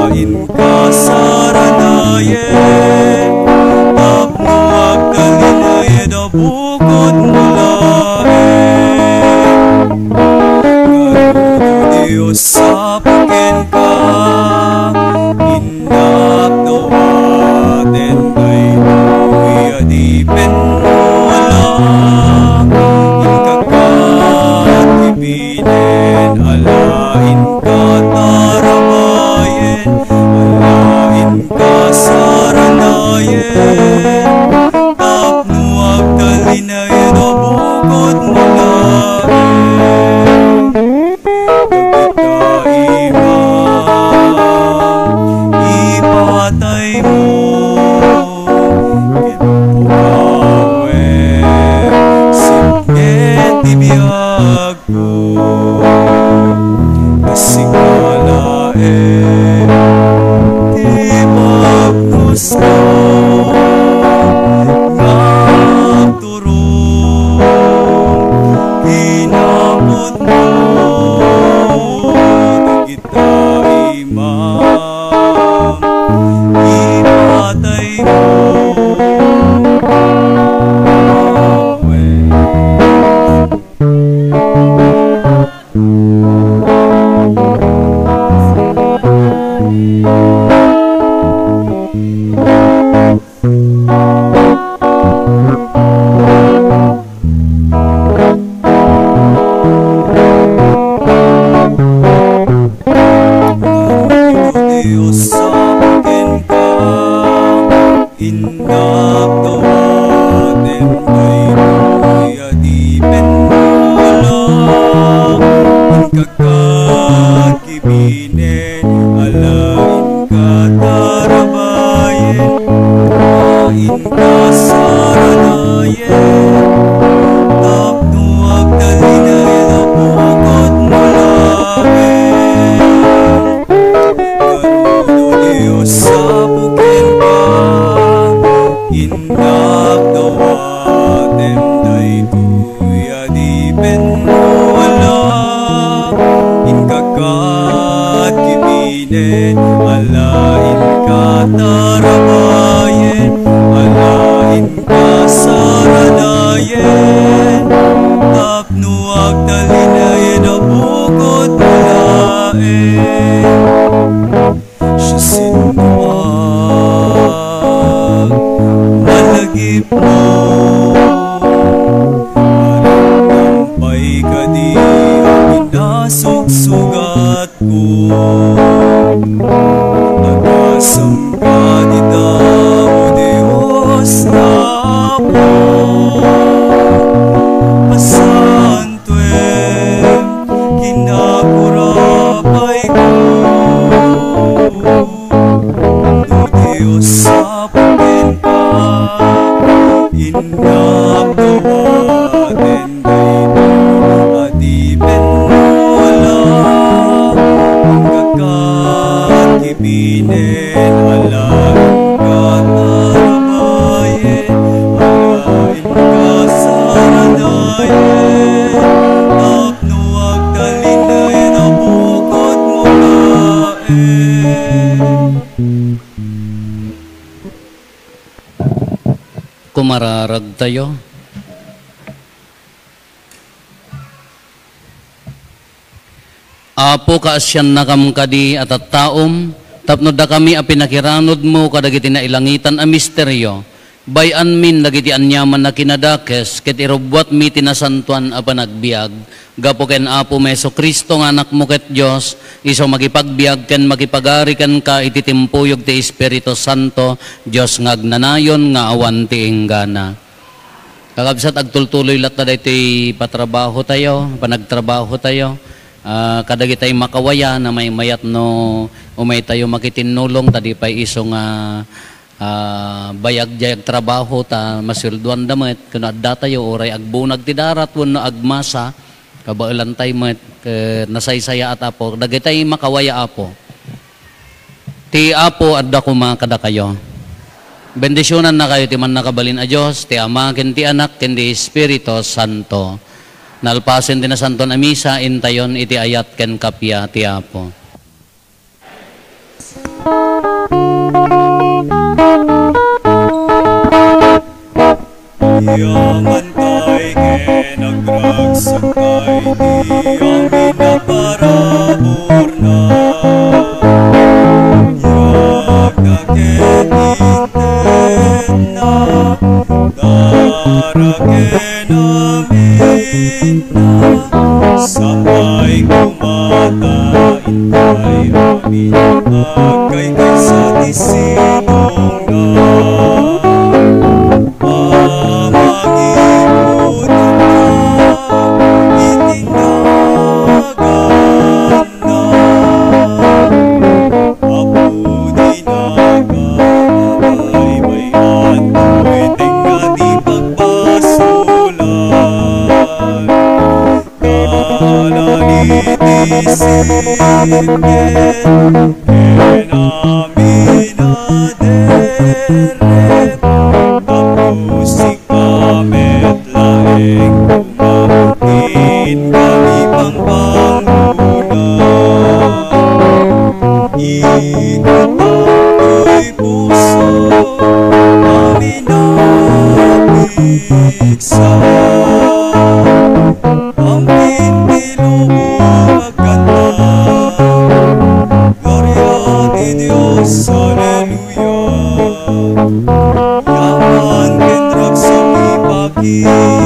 alain ka saranayen, tapno agdalinay da bukod mulaen. Garudo Diyos sa pagken ka, inap dawaten ay tuwi adipen wala. Inkakat kibinen, alain ka tarabayen, alain ka saranayen, tapno agdalinay da bukod mulaen. Ipatay mo kitpukawe sikit ibiyag ko kasigalae di magnos ko nagturong hinapot mo kita imam ipatay mo Diyos sa pagken ka, inap dawaten ay tuwi adipen wala. Inkakat kibinen, alain ka tarabayen, alain ka saranayen, tapno agdalinay da bukod mulaen. Garudo Diyos sa pagken ka, inap dawaten ay tuwi adipen wala. Inkakat kibinen, alain ka tarabayen, alain ka saranayen, tapno agdalinay da bukod mulaen. Siya sinuwag malagip mo, alampay ka di ang pinasugsugat ko. Nagasam ka di tao Diyos na po, pasantuem kinakurapay ko. O Diyos sa pagken ka, inap dawaten ay tuwi adipen wala. Inkakat kibinen, alain ka tarabayen, alain ka saranayen, tapno agdalinay da bukod mulaen. Kumararag tayo. Apo kaasyan na kam kadi at taom, tapno da kami a pinakiranod mo kadagiti na ilangitan a misteryo. Bayan min dagiti anyaman na kinadakes, ket irubwat mi tinasantuan a panagbiag. Gapo ken Apo Meso Kristo nga anak mo ket Dios, iso magipagbiag ken magipagari ken ka iti timpuyog ti Espiritu Santo, Dios nga agnanayon nga awan ti inggana. Kakabsat agtultuloy lat na iti patrabaho tayo, panagtrabaho tayo. Kadagitay makawaya na may mayat no umay tayo makitinulong tadi pay iso nga bayag-jayag trabaho ta masilduan damet kuno adda tayo oray agbunag ti darat wenno agmasa kabailan tayo met nasaysaya at Apo dagitay makawaya Apo ti Apo adda kuma kada kayo bendisyonan na kayo ti man nakabalin a Dios ti Ama ken ti Anak ken ti Espiritu Santo. Nalpasin din na santo na misa, intayon iti ayat ken kapya ti Apo. Yaman tay nagragsakay di amin na parabor na Yag nakikinten na daraken amin na Sabay kumatain tay amin agay kay sa disilong na Hallelujah. Yaman kendrak sa pipaki